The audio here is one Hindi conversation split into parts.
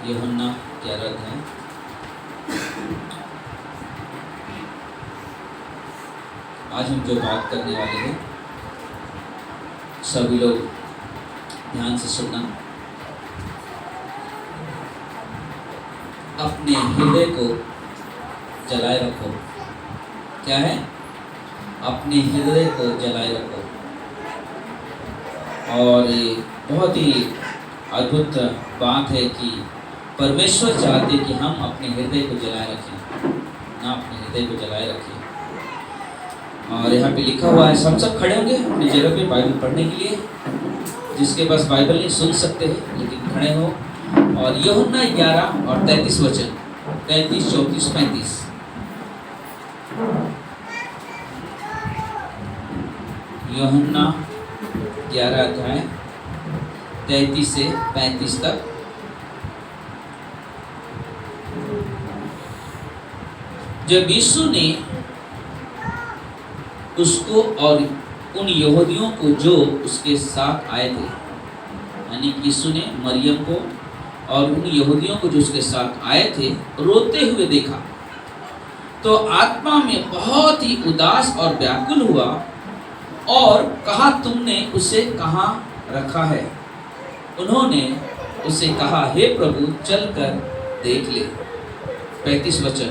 यूहन्ना 11 अध्याय। आज हम जो बात करने वाले हैं सभी लोग ध्यान से सुनना। अपने हृदय को जलाए रखो। क्या है? अपने हृदय को जलाए रखो। और ये बहुत ही अद्भुत बात है कि परमेश्वर चाहते कि हम अपने हृदय को जलाए रखें, ना अपने हृदय को जलाए रखें। और यहाँ पे लिखा हुआ है, सब खड़े होंगे अपनी जगह पे बाइबल पढ़ने के लिए। जिसके पास बाइबल नहीं सुन सकते हैं लेकिन खड़े हो। और यूहन्ना 11 और 33 वचन, 33, 34, 35। यूहन्ना 11 अध्याय 33 से 35 तक। जब यीशु ने उसको और उन यहूदियों को जो उसके साथ आए थे, यानी यीशु ने मरियम को और उन यहूदियों को जो उसके साथ आए थे रोते हुए देखा तो आत्मा में बहुत ही उदास और व्याकुल हुआ और कहा, तुमने उसे कहाँ रखा है? उन्होंने उसे कहा, हे प्रभु, चलकर देख ले। 35 वचन,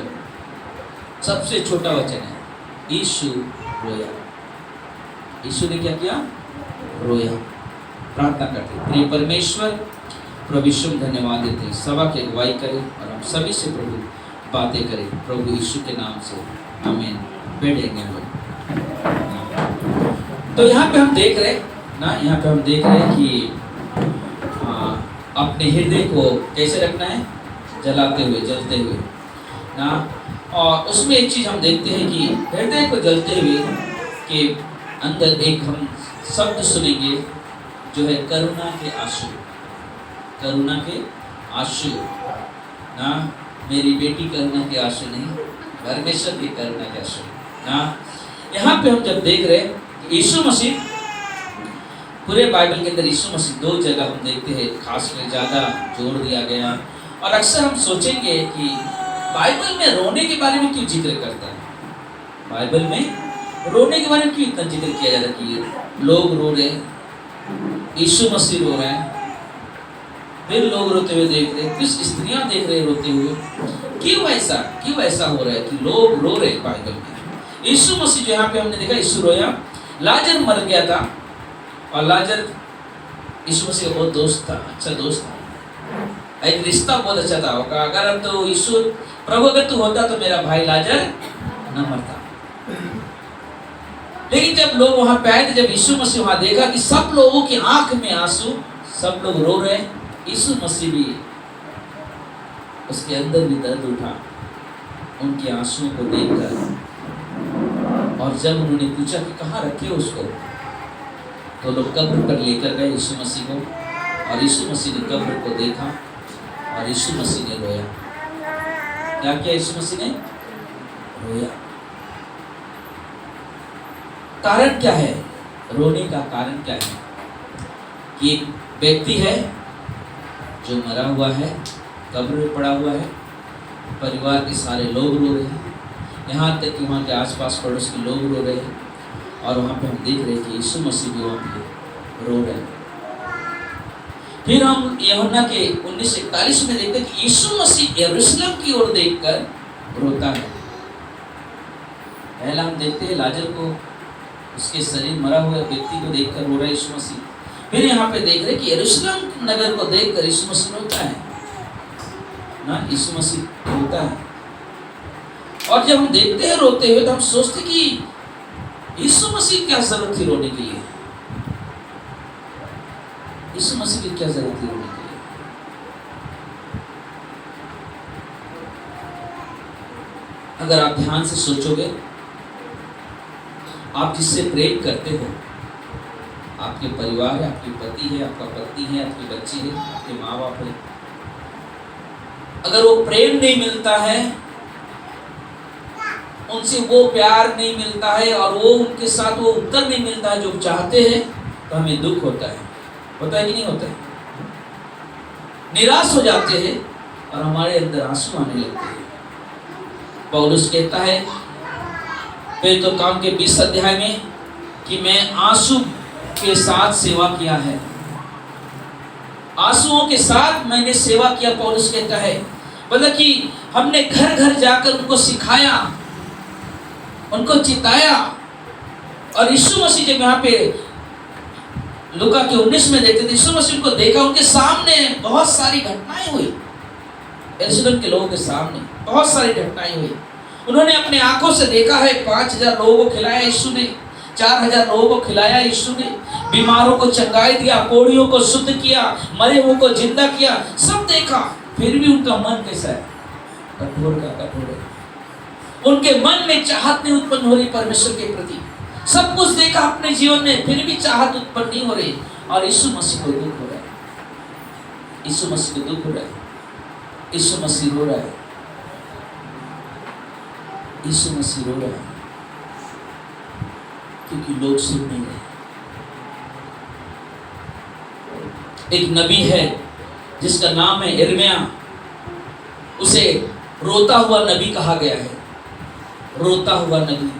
सबसे छोटा वचन है। यीशु रोया। यीशु ने क्या किया? रोया। प्रार्थना करते। प्रिय परमेश्वर, प्रभु यीशु धन्यवाद देते हैं, सभा की अगुवाई करें और हम सभी से प्रभु बातें करें, प्रभु यीशु के नाम से, आमीन। बैठेंगे हम लोग। तो यहाँ पे हम देख रहे ना, यहाँ पे हम देख रहे हैं कि अपने हृदय को कैसे रखना है? जलाते हुए, जलते हुए ना। और उसमें एक चीज़ हम देखते हैं कि हृदय को जलते हुए के अंदर एक हम शब्द सुनेंगे जो है करुणा के आंसू। करुणा के आंसू ना। मेरी बेटी करुणा के आंसू नहीं, परमेश्वर की करुणा के आंसू ना। यहाँ पे हम जब देख रहे हैं यीशु मसीह, पूरे बाइबल के अंदर यीशु मसीह 2 जगह हम देखते हैं खास में ज़्यादा जोर दिया गया। और अक्सर हम सोचेंगे कि बाइबल में रोने के बारे में क्यों जिक्र करता है? बाइबल में रोने के बारे में क्यों इतना जिक्र किया जाता है कि लोग रो रहे हैं, यीशु मसीह रो रहे हैं, फिर लोग रोते हुए देख रहे हैं, कुछ स्त्रियां देख रहे रोते हुए। क्यों ऐसा हो रहा है कि लोग रो रहे हैं बाइबल में? यीशु मसीह जो यहाँ पे हमने देखा, यीशु रोया। लाजर मर गया था और लाजर यीशु मसीह का बहुत दोस्त था, अच्छा दोस्त था, एक रिश्ता बहुत अच्छा था। अगर अब तो यीशु प्रभु अगर तू होता तो मेरा भाई लाजर न मरता। लेकिन जब लोग वहां पे आए थे, जब यीशु मसीह वहां देखा कि सब लोगों की आंख में आंसू, सब लोग रो रहे, यीशु मसीह भी, उसके अंदर भी दर्द उठा उनके आंसुओं को देखकर। और जब उन्होंने पूछा कि कहाँ रखे उसको, तो लोग कब्र पर लेकर गए यीशु मसीह को, और यीशु मसीह ने कब्र को देखा और यीशु मसीह ने रोया। क्या किया यीशु मसीह ने? रोया। कारण क्या है? रोने का कारण क्या है? कि एक व्यक्ति है जो मरा हुआ है, कब्र में पड़ा हुआ है, परिवार के सारे लोग रो रहे हैं, यहाँ तक कि वहाँ के आसपास पड़ोस के लोग रो रहे हैं। और वहाँ पे हम देख रहे हैं कि यीशु मसीह भी वहाँ पे रो रहे हैं। फिर हम यूहन्ना के 19:41 में देखते हैं कि यीशु मसीह यरूशलेम की ओर देखकर रोता है। पहला हम देखते हैं लाजर को, उसके शरीर मरा हुआ व्यक्ति को देखकर रो रहा है यीशु मसीह। फिर यहाँ पे देख रहे हैं कि यरूशलेम नगर को देखकर यीशु मसीह रोता है ना, यीशु मसीह रोता है। और जब हम देखते हैं रोते हुए तो हम सोचते कि यीशु मसीह क्या जरूरत थी रोने के लिए? यीशु मसीह की क्या जरूरत थी रोने के लिए? अगर आप ध्यान से सोचोगे, आप जिससे प्रेम करते हो, आपके परिवार है, आपकी पति है, आपका पत्नी है, आपके बच्चे हैं, आपके माँ बाप है, अगर वो प्रेम नहीं मिलता है, उनसे वो प्यार नहीं मिलता है और वो उनके साथ वो उत्तर नहीं मिलता है जो चाहते हैं, तो हमें दुख होता है कि नहीं होता है? निराश हो जाते हैं और हमारे अंदर आंसू आने लगते हैं। पौलुस कहता है फिर तो काम के 20 अध्याय में कि मैं आंसू के साथ सेवा किया है, आंसुओं के साथ मैंने सेवा किया। पौलुस कहता है मतलब कि हमने घर घर जाकर उनको सिखाया, उनको चिताया। और यीशु मसीह जब यहाँ पे लूका के 19 में देखते थे, यीशु मसीह को देखा, उनके सामने बहुत सारी घटनाएं हुई। यरूशलेम के लोगों के सामने बहुत सारी घटनाएं हुई। उन्होंने अपने आंखों से देखा है 5000 लोगों को खिलाया यीशु ने, 4000 लोगों को खिलाया यीशु ने, बीमारों को चंगाई दिया, कोढ़ियों को शुद्ध किया, मरे हुओं को जिंदा किया, सब देखा। फिर भी उनका मन कैसा है? कठोर का कठोर है। उनके मन में चाहत नहीं उत्पन्न हो रही परमेश्वर के प्रति। सब कुछ देखा अपने जीवन में, फिर भी चाहत उत्पन्न नहीं हो रही। और यीशु मसीह को दुख हो रहा है, यीशु मसीह को दुख हो रहा है, यीशु मसीह रो रहा है, यीशु मसीह रो रहा है, क्योंकि लोग सुन नहीं रहे। एक नबी है जिसका नाम है यिर्मयाह, उसे रोता हुआ नबी कहा गया है, रोता हुआ नबी।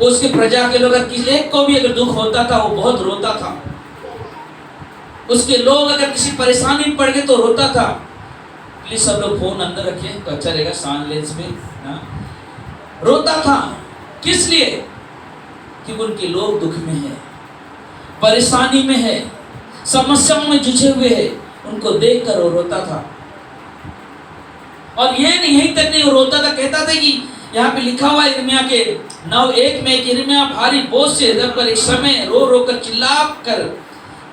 उसके प्रजा के लोग किसी एक को भी अगर दुख होता था वो बहुत रोता था। उसके लोग अगर किसी परेशानी में पड़ गए तो रोता था। प्लीज सब लोग फोन अंदर रखिए तो अच्छा रहेगा, साइलेंस में ना। रोता था किस लिए? कि उनके लोग दुख में है, परेशानी में है, समस्याओं में जुझे हुए हैं। उनको देखकर वो रोता था। और ये नहीं, यहीं तक नहीं, वो रोता था, कहता था कि यहाँ पे लिखा हुआ यिर्मयाह के 9:1 में, यिर्मयाह भारी बोझ से हृदय पर एक समय रो रो कर चिल्ला कर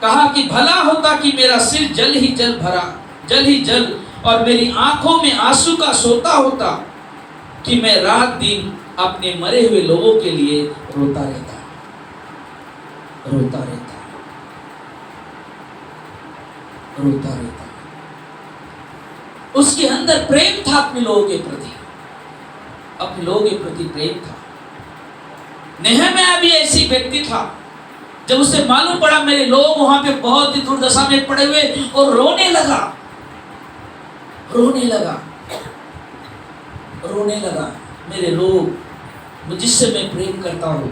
कहा कि भला होता कि मेरा सिर जल ही जल भरा, जल ही जल, और मेरी आंखों में आंसू का सोता होता, कि मैं रात दिन अपने मरे हुए लोगों के लिए रोता रहता, रोता रहता, रोता रहता। उसके अंदर प्रेम था अपने लोगों के प्रति, अपने लोगों के प्रति प्रेम था। नेहम्याह भी ऐसी व्यक्ति था। जब उसे मालूम पड़ा मेरे लोग वहां पे बहुत ही दुर्दशा में पड़े हुए, और रोने लगा, रोने लगा, रोने लगा। मेरे लोग जिससे मैं प्रेम करता हूं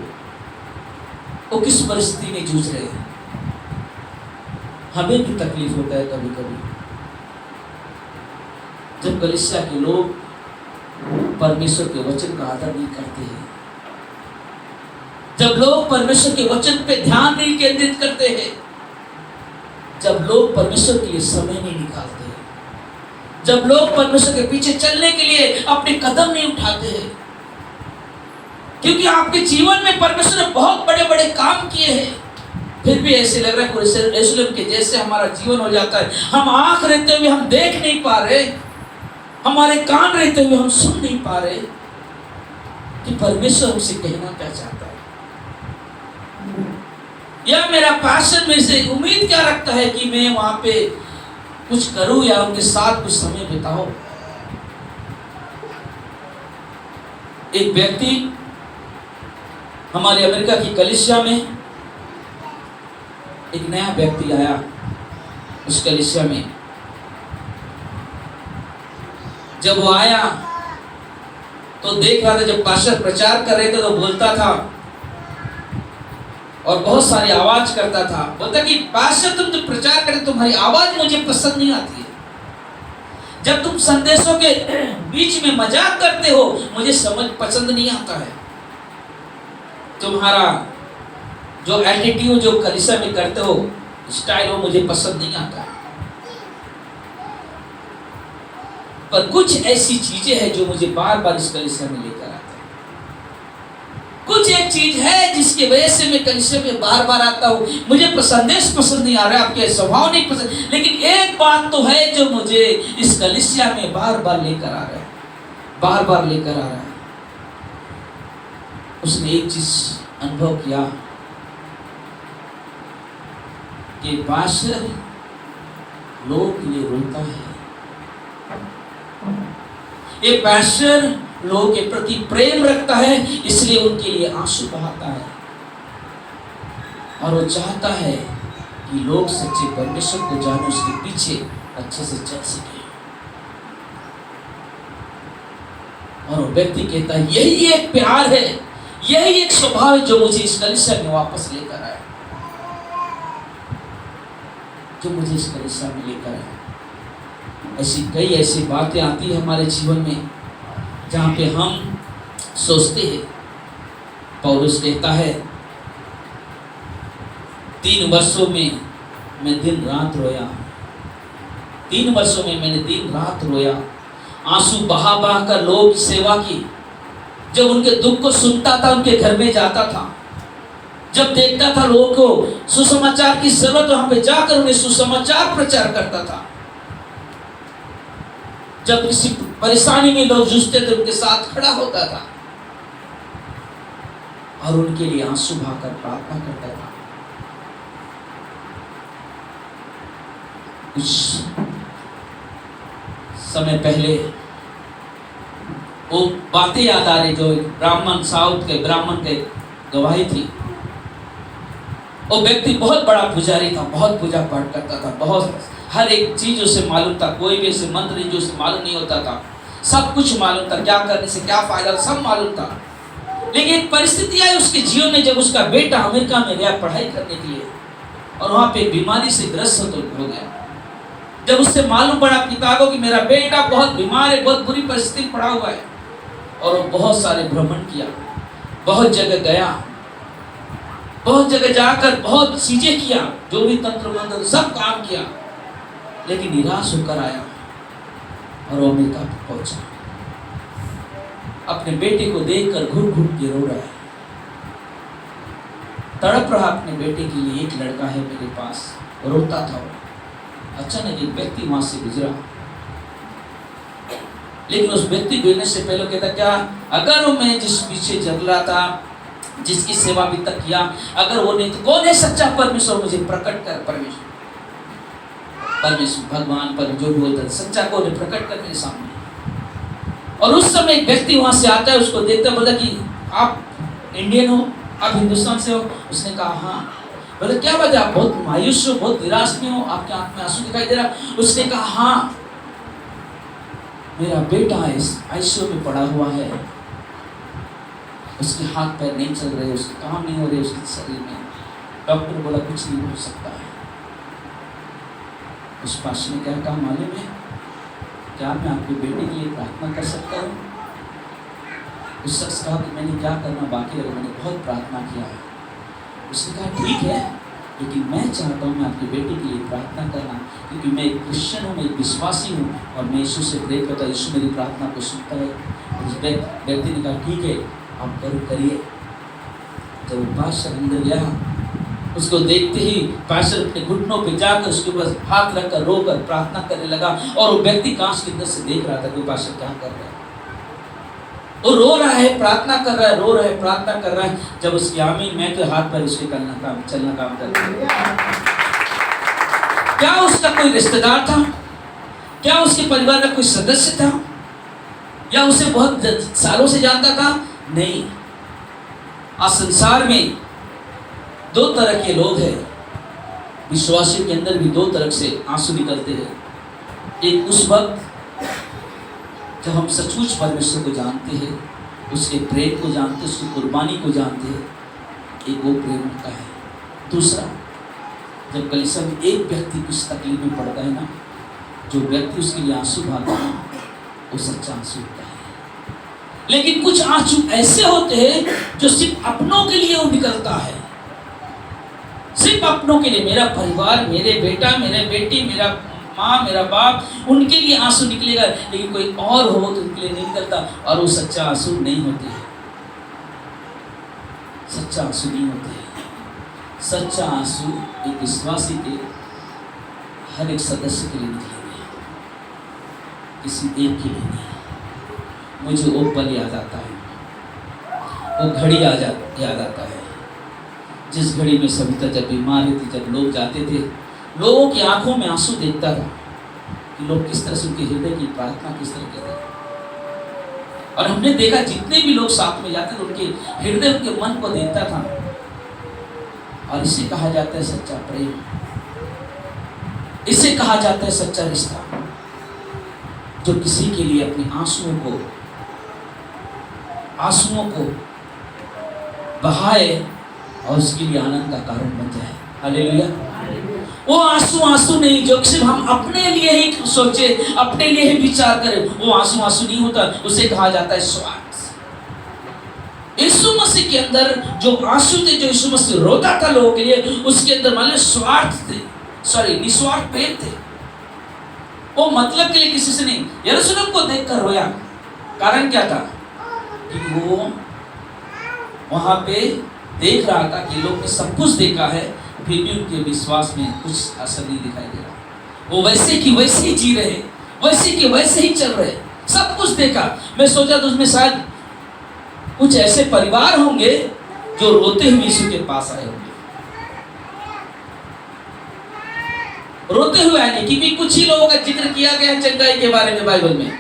वो किस परिस्थिति में जूझ रहे हैं। हमें भी तकलीफ होता है कभी कभी, जब कलीसिया के लोग परमेश्वर के वचन का आदर नहीं करते हैं, जब लोग परमेश्वर के वचन पे ध्यान नहीं केंद्रित करते हैं, जब लोग परमेश्वर के लिए समय नहीं निकालते हैं, जब लोग परमेश्वर के पीछे चलने के लिए अपने कदम नहीं उठाते हैं। क्योंकि आपके जीवन में परमेश्वर ने बहुत बड़े बड़े काम किए हैं, फिर भी ऐसे लग रहा है यरूशलेम के जैसे हमारा जीवन हो जाता है। हम आंख रहते हुए हम देख नहीं पा रहे, हमारे कान रहते हुए हम सुन नहीं पा रहे कि परमेश्वर हमसे कहना क्या चाहता है। या मेरा पैशन में से उम्मीद क्या रखता है कि मैं वहां पे कुछ करूं या उनके साथ कुछ समय बिताऊं। एक व्यक्ति हमारे अमेरिका की कलीसिया में, एक नया व्यक्ति आया उस कलीसिया में। जब वो आया तो देख रहा था, जब पास्टर प्रचार कर रहे थे तो बोलता था और बहुत सारी आवाज करता था। बोलता कि पास्टर तुम जो प्रचार करते तुम्हारी आवाज मुझे पसंद नहीं आती है, जब तुम संदेशों के बीच में मजाक करते हो मुझे समझ पसंद नहीं आता है, तुम्हारा जो एटीट्यूड जो कलीसिया में करते हो स्टाइल वो मुझे पसंद नहीं आता है। पर कुछ ऐसी चीजें हैं जो मुझे बार बार इस कलीसिया में लेकर आता है। कुछ एक चीज है जिसकी वजह से मैं कलीसिया में बार बार आता हूँ। मुझे संदेश पसंद नहीं आ रहा, आपके स्वभाव नहीं पसंद, लेकिन एक बात तो है जो मुझे इस कलीसिया में बार बार लेकर आ रहा है, बार बार लेकर आ रहा है। उसने एक चीज अनुभव किया कि पास्टर लोगों के लिए रोता है, ये पास्टर लोगों के प्रति प्रेम रखता है, इसलिए उनके लिए आंसू बहाता है और वो चाहता है कि लोग सच्चे परमेश्वर को जाने, उसके पीछे अच्छे से चल सके। और वो व्यक्ति कहता है यही एक प्यार है, यही एक स्वभाव है जो मुझे इस कलीसिया में वापस लेकर आया, जो मुझे इस कलीसिया में लेकर आया। ऐसी कई ऐसी बातें आती है हमारे जीवन में जहाँ पे हम सोचते हैं। पौलुस कहता है 3 वर्षों में मैं दिन रात रोया, 3 वर्षों में मैंने दिन रात रोया, आंसू बहा बहा कर लोगों की सेवा की। जब उनके दुख को सुनता था, उनके घर में जाता था, जब देखता था लोगों को सुसमाचार की जरूरत, वहां पे जाकर उन्हें सुसमाचार प्रचार करता था। जब किसी परेशानी में लोग जूझते थे उनके साथ खड़ा होता था और उनके लिए आंसू बहाकर प्रार्थना करता था। कुछ समय पहले वो बातें याद आ रही जो ब्राह्मण साउथ के ब्राह्मण के गवाही थी। वो व्यक्ति बहुत बड़ा पुजारी था, बहुत पूजा पाठ करता था, बहुत हर एक चीज उसे मालूम था, कोई भी ऐसे मंत्र जो उसे मालूम नहीं होता था, सब कुछ मालूम था, क्या करने से क्या फायदा सब मालूम था। लेकिन एक परिस्थिति आई उसके जीवन में जब उसका बेटा अमेरिका में गया पढ़ाई करने के लिए और वहां पे बीमारी से ग्रस्त हो गया। जब उससे मालूम पड़ा पिता को कि मेरा बेटा बहुत बीमार है, बहुत बुरी परिस्थिति में पड़ा हुआ है, और वो बहुत सारे भ्रमण किया, बहुत जगह गया, बहुत जगह जाकर बहुत चीजें किया, जो भी तंत्र मंत्र सब काम किया, लेकिन निराश होकर आया और वो अमेरिका पहुंचा। अपने बेटे को देखकर घुट घुट के रो रहा है, तड़प रहा अपने बेटे के लिए। एक लड़का है मेरे पास, रोता था वो। अचानक एक व्यक्ति वहां से गुजरा, लेकिन उस व्यक्ति गुजरने से पहले कहता क्या अगर वो मैं जिस पीछे चल रहा था, जिसकी सेवा अभी तक किया, अगर वो नहीं तो कौन है सच्चा परमेश्वर, मुझे प्रकट कर। परमेश्वर भगवान पर जो बोलता है सच्चा कौन है, प्रकट कर मेरे सामने। और उस समय एक व्यक्ति वहां से आता है, उसको देखता बोला कि आप इंडियन हो, आप हिंदुस्तान से हो? उसने कहा हाँ। बोले क्या बात है, आप बहुत मायूस हो, बहुत निराश में हो, आपके आंख में आंसू दिखाई दे रहा। उसने कहा हाँ, मेरा बेटा आईसीयू में पड़ा हुआ है, उसके हाथ पैर नहीं चल रहे, उसके काम नहीं हो रहे उसके शरीर में। डॉक्टर बोला कुछ नहीं हो सकता है। उस पास ने क्या कहा मालूम है, क्या मैं आपके बेटे के लिए प्रार्थना कर सकता हूँ? उस शख्स कहा कि मैंने क्या करना बाकी है, मैंने बहुत प्रार्थना किया है। उसने कहा ठीक है, लेकिन मैं चाहता हूँ मैं आपके बेटे के लिए प्रार्थना करना, क्योंकि मैं एक क्रिश्चियन हूँ, मैं एक विश्वासी हूँ और मैं यीशु से प्रे करता हूँ, यीशु मेरी प्रार्थना को सुनता है। उस व्यक्ति ने कहा ठीक है आप करिए। जब वो पास्टर अंदर गया, उसको देखते ही पास्टर अपने घुटनों पे जाकर उसके पास हाथ रखकर रोकर प्रार्थना करने लगा। और वो व्यक्ति कांच के अंदर से देख रहा था कि पास्टर क्या कर रहा है। वो रो रहा है, प्रार्थना कर रहा है, रो रहा है, प्रार्थना कर रहा है। जब उसकी आमीन मैं तो हाथ पर उसके चलना काम कर रहा। क्या उसका कोई रिश्तेदार था? क्या उसके परिवार का कोई सदस्य था? या उसे बहुत सालों से जानता था? नहीं। आज संसार में 2 तरह के लोग हैं। विश्वासियों के अंदर भी 2 तरह से आंसू निकलते हैं। एक उस वक्त जब हम सचमुच परमेश्वर को जानते हैं, उसके प्रेम को जानते हैं, उसकी कुर्बानी को जानते हैं, एक वो प्रेम होता है। दूसरा, जब कलीसिया में एक व्यक्ति कुछ तकलीफ में पड़ता है ना, जो व्यक्ति उसके लिए आंसू बहाता है वो सच्चा आंसू होता है। लेकिन कुछ आंसू ऐसे होते हैं जो सिर्फ अपनों के लिए वो निकलता है, सिर्फ अपनों के लिए। मेरा परिवार, मेरे बेटा, मेरे बेटी, मेरा माँ, मेरा बाप, उनके लिए आंसू निकलेगा, लेकिन कोई और हो तो उनके लिए नहीं निकलता, और वो सच्चा आंसू नहीं होते हैं। सच्चा आंसू नहीं होते हैं। सच्चा आंसू एक विश्वासी के हर एक सदस्य के लिए निकलेंगे, किसी एक के लिए नहीं। मुझे वो पल याद आता है, वो घड़ी याद आता है जिस घड़ी में सविता जब बीमार थी, जब लोग जाते थे, लोगों की आंखों में आंसू देखता था कि लोग किस तरह से उनके हृदय की प्रार्थना किस तरह करते हैं। और हमने देखा जितने भी लोग साथ में जाते थे उनके हृदय, उनके मन को देखता था। और इसे कहा जाता है सच्चा प्रेम, इसे कहा जाता है सच्चा रिश्ता, जो किसी के लिए अपने आंसुओं को आंसुओं को बहाए और उसके लिए आनंद का कारण बन जाए। हालेलुया। वो आंसू नहीं जो सिर्फ हम अपने लिए ही सोचे, अपने लिए ही विचार करें, वो आंसू नहीं होता, उसे कहा जाता है स्वार्थ। यीशु मसीह के अंदर जो आंसू थे, जो यीशु मसीह रोता था लोगों के लिए, उसके अंदर मान लो स्वार्थ थे, निस्वार्थ प्रेम थे। वो मतलब के लिए किसी से नहीं। यरूशलेम को देखकर रोया, कारण क्या था? कि वो वहां पे देख रहा था कि लोग ने सब कुछ देखा है, फिर भी उनके विश्वास में कुछ असर नहीं दिखाई दे रहा। वो वैसे की वैसे ही जी रहे, वैसे के वैसे ही चल रहे, सब कुछ देखा। मैं सोचा तो उसमें शायद कुछ ऐसे परिवार होंगे जो रोते हुए यीशु के पास आए होंगे, रोते हुए आएंगे, क्योंकि कुछ ही लोगों का जिक्र किया गया है चंगाई के बारे में बाइबल में।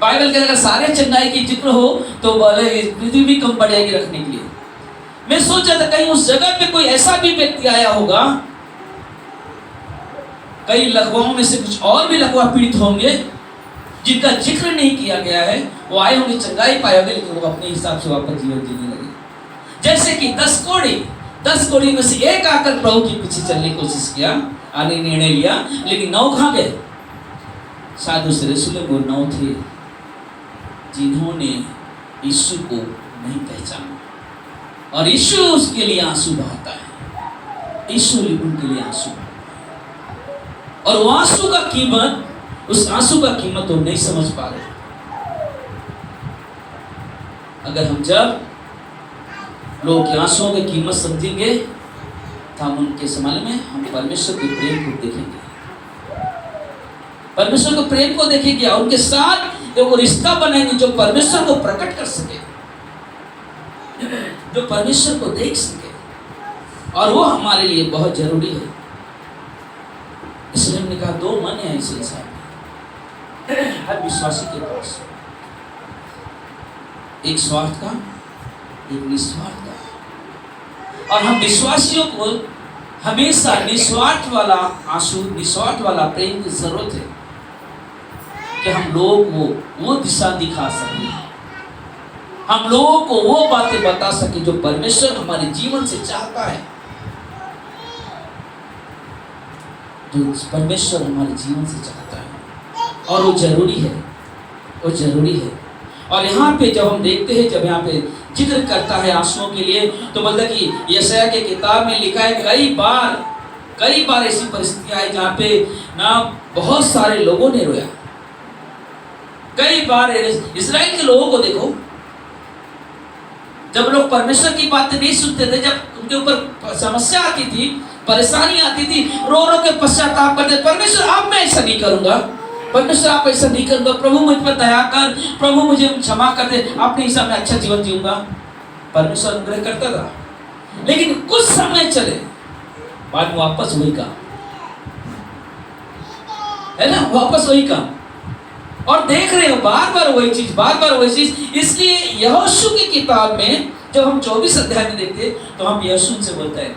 बाइबल के अगर सारे चंगाई की जिक्र हो तो पृथ्वी भी कम पड़ जाएगी रखने के लिए। मैं सोचा था कहीं उस जगह पे कोई ऐसा भी व्यक्ति आया होगा, कई लकवाओं में से कुछ और भी लकवा पीड़ित होंगे जिनका जिक्र नहीं किया गया है, वो आए होंगे, चंगाई पाए होंगे, लेकिन वो अपने हिसाब से वापस जीवन जीने लगे। जैसे कि 10 कोड़ी में से एक आकर प्रभु के पीछे चलने की कोशिश किया, आने निर्णय लिया, लेकिन 9 कहां गए? शायद उस यरूशलेम वो 9 थे जिन्होंने यीशु को नहीं पहचाना, और यीशु उसके लिए आंसू बहाता है, यीशु उनके लिए आंसू बहाता है। और वो आंसू का कीमत, उस आंसू का कीमत तो नहीं समझ पा रहे। अगर हम जब लोगों के आंसुओं की कीमत समझेंगे तो हम उनके समाल में हम परमेश्वर के प्रेम को देखेंगे, परमेश्वर के प्रेम को देखेंगे, और उनके साथ वो रिश्ता बनाएंगे जो परमेश्वर को प्रकट कर सके, जो परमेश्वर को देख सके, और वो हमारे लिए बहुत जरूरी है। इसलिए हमने कहा 2 मन है इस संसार में हर विश्वासी के पास, एक स्वार्थ का, एक निस्वार्थ का। और हम विश्वासियों को हमेशा निस्वार्थ वाला आंसू, निस्वार्थ वाला प्रेम की जरूरत है कि हम लोगों को वो दिशा दिखा सके, हम लोगों को वो बातें बता सके जो परमेश्वर हमारे जीवन से चाहता है, जो परमेश्वर हमारे जीवन से चाहता है, और वो जरूरी है, वो जरूरी है। और यहाँ पे जब हम देखते हैं, जब यहाँ पे जिक्र करता है आंसुओं के लिए, तो बोलता कि यशायाह के किताब में लिखा है कई बार ऐसी परिस्थितियां आई जहाँ पे ना बहुत सारे लोगों ने रोया। कई बार इस्राएल के लोगों को देखो, जब लोग परमेश्वर की बातें नहीं सुनते थे, जब उनके ऊपर समस्या आती थी, परेशानी आती थी, रो रो के पश्चाताप करते, परमेश्वर अब मैं ऐसा नहीं करूंगा, परमेश्वर आप ऐसा नहीं करूंगा, प्रभु मुझ पर दया कर, प्रभु मुझे क्षमा कर दे, अपने हिसाब में अच्छा जीवन जीऊंगा। परमेश्वर अनुग्रह करता था, लेकिन कुछ समय चले बाद में वापस वही काम, है ना, वापस वही काम। और देख रहे हो बार बार वही चीज। इसलिए यहोशू की किताब में जब हम 24 अध्याय में देखते तो हम यहोशू से बोलता है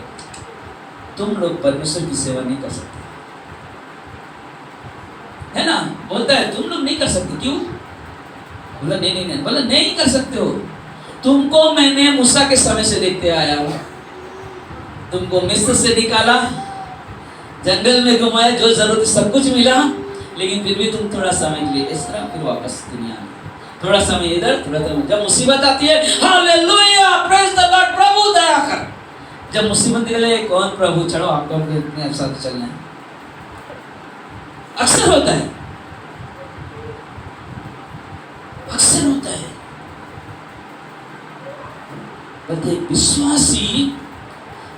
तुम लोग परमेश्वर की सेवा नहीं कर सकते, है ना, बोलता है तुम लोग नहीं कर सकते। क्यों? बोला नहीं, बोला नहीं कर सकते हो, तुमको मैंने मूसा के समय से देखते आया हूं, तुमको मिस्र से निकाला, जंगल में घुमाया, जो जरूरत सब कुछ मिला, लेकिन फिर भी तुम थोड़ा समय के लिए इस तरह, फिर वापस दुनिया में, थोड़ा समय इधर, थोड़ा समय, जब मुसीबत आती है हालेलुया प्रेज द लॉर्ड, प्रभु दया कर, जब मुसीबत निकले कौन प्रभु, चलो आपको अपने साथ चलना है। अक्सर होता है, अक्सर होता है। प्रत्येक विश्वासी,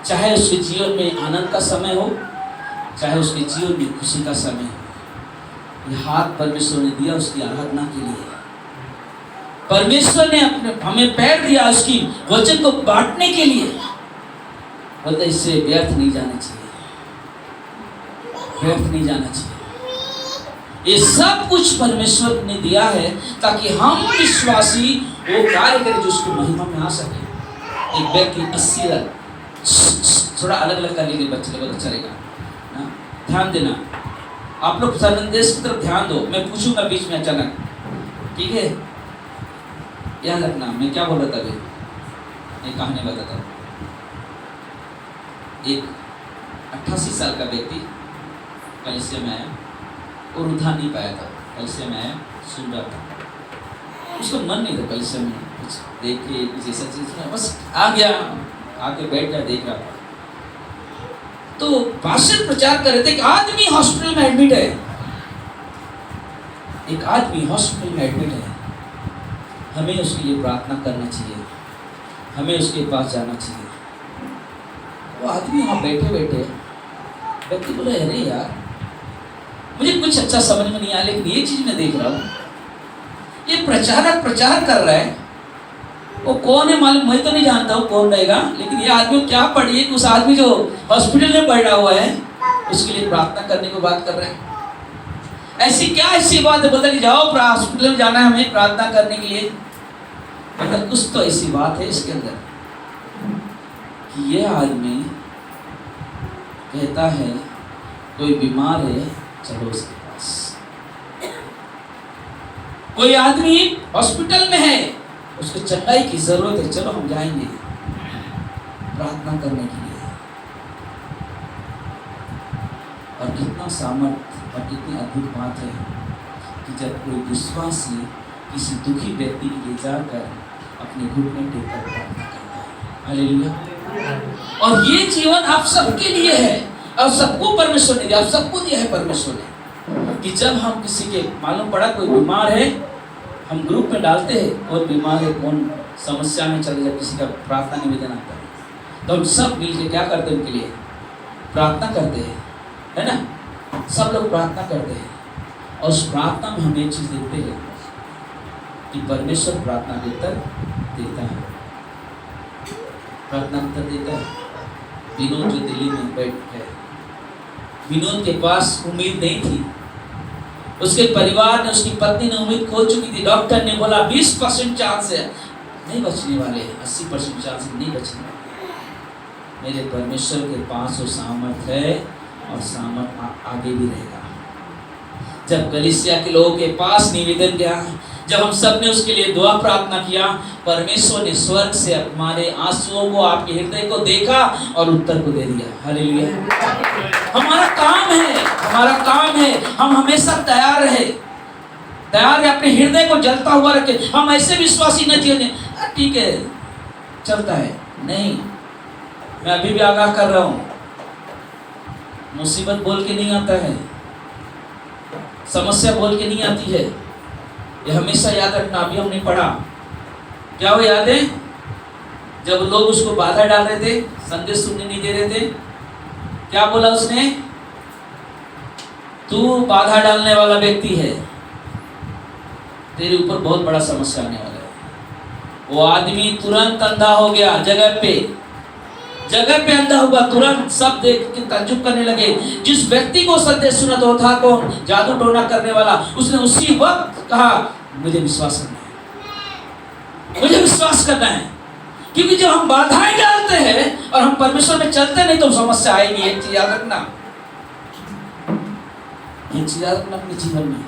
चाहे उसके जीवन में आनंद का समय हो, चाहे उसके जीवन में खुशी का समय हो, ये हाथ परमेश्वर ने दिया उसकी आराधना के लिए। परमेश्वर ने हमें पैर दिया उसकी वचन को बांटने के लिए, बोलते इससे व्यर्थ नहीं जाना चाहिए, व्यर्थ नहीं जाना चाहिए। ये सब कुछ परमेश्वर ने दिया है ताकि हम विश्वासी वो कार्य करें जो उसकी महिमा में आ सके। एक व्यक्ति 80 रन, थोड़ा अलग अलग कर लीजिए बच्चे लोग, अच्छा रहेगा ना, ध्यान देना आप लोग, संदेश की तरफ ध्यान दो, मैं पूछूंगा बीच में अचानक, ठीक है। याद रखना, मैं क्या बोल रहा था अभी, एक कहानी बताता हूँ। एक 88 साल का व्यक्ति कलिसिया में आया और उधार नहीं पाया था। कलिसिया में आया, सुन रहा था, उसको मन नहीं था कलिसिया में कुछ देख के, कुछ ऐसा चीज में, बस आ गया, आके बैठ गया, देख रहा था। तो पास्टर प्रचार कर रहे थे कि आदमी हॉस्पिटल में एडमिट है, एक आदमी हॉस्पिटल में एडमिट है, हमें उसके लिए प्रार्थना करना चाहिए, हमें उसके पास जाना चाहिए। वो आदमी वहाँ बैठे बैठे व्यक्ति बोला, अरे यार मुझे कुछ अच्छा समझ में नहीं आया, लेकिन ये चीज मैं देख रहा हूँ, ये प्रचारक प्रचार कर रहा है, वो कौन है मालूम, मैं तो नहीं जानता हूँ कौन रहेगा, लेकिन ये आदमी क्या पढ़ी है, उस आदमी जो हॉस्पिटल में पड़ा हुआ है उसके लिए प्रार्थना करने को बात कर रहे हैं। ऐसी क्या ऐसी बात है, बोलते जाओ हॉस्पिटल में जाना है हमें प्रार्थना करने के लिए। मतलब कुछ तो ऐसी बात है इसके अंदर कि ये आदमी कहता है कोई बीमार है, चलो उसके पास। कोई आदमी हॉस्पिटल में है, उसको चंगाई की जरूरत है, चलो हम जाएंगे प्रार्थना करने के लिए। और कितना सामर्थ और कितनी अद्भुत बात है कि जब कोई विश्वासी किसी दुखी व्यक्ति के लिए जाकर अपने घुटने टेककर प्रार्थना करता है। हालेलुया। और ये जीवन आप सबके लिए है, और सबको परमेश्वर ने दिया, आप सबको दिया है परमेश्वर ने, कि जब हम किसी के मालूम पड़ा कोई बीमार है, हम ग्रुप में डालते हैं कौन बीमार है, कौन समस्या में चले, जब किसी का प्रार्थना निवेदन आता है तो हम सब मिलकर क्या करते हैं, उनके लिए प्रार्थना करते हैं, है ना। सब लोग प्रार्थना करते हैं और उस प्रार्थना में हम एक चीज देखते हैं कि परमेश्वर प्रार्थना के उत्तर देता है, प्रार्थना उत्तर देता है। विनोद जो दिल्ली में बैठ है, विनोद के पास उम्मीद नहीं थी, उसके परिवार ने, उसकी पत्नी ने उम्मीद खो चुकी थी। डॉक्टर ने बोला 20% चांस है, नहीं बचने वाले, 80% चांस नहीं बचने वाले। मेरे परमेश्वर के पास वो सामर्थ है और सामर्थ आगे भी रहेगा। जब कलीसिया के लोगों के पास निवेदन गया, जब हम सब ने उसके लिए दुआ प्रार्थना किया, परमेश्वर ने स्वर्ग से हमारे आंसुओं को, आपके हृदय को देखा और उत्तर को दे दिया। हालेलुया। हमारा काम है हम हमेशा तैयार रहे अपने हृदय को जलता हुआ रखे। हम ऐसे विश्वासी न जिए ठीक है चलता है, नहीं, मैं अभी भी आगाह कर रहा हूँ, मुसीबत बोल के नहीं आता है, समस्या बोल के नहीं आती है, ये हमेशा याद रखना। अभी हमने पढ़ा, क्या वो याद है, जब लोग उसको बाधा डाल रहे थे, संदेश सुनने नहीं दे रहे थे, क्या बोला उसने, तू बाधा डालने वाला व्यक्ति है, तेरे ऊपर बहुत बड़ा समस्या आने वाला है। वो आदमी तुरंत अंधा हो गया, जगह पे अंधा हुआ, तुरंत सब देख के ताज्जुब करने लगे। जिस व्यक्ति को संदेश सुना तो था कौन, जादू टोना करने वाला, उसने उसी वक्त कहा मुझे विश्वास करना है, क्योंकि जब हम बाधाएं डालते हैं और हम परमेश्वर में चलते नहीं तो समस्या आएगी। एक चीज याद रखना, अपने जीवन में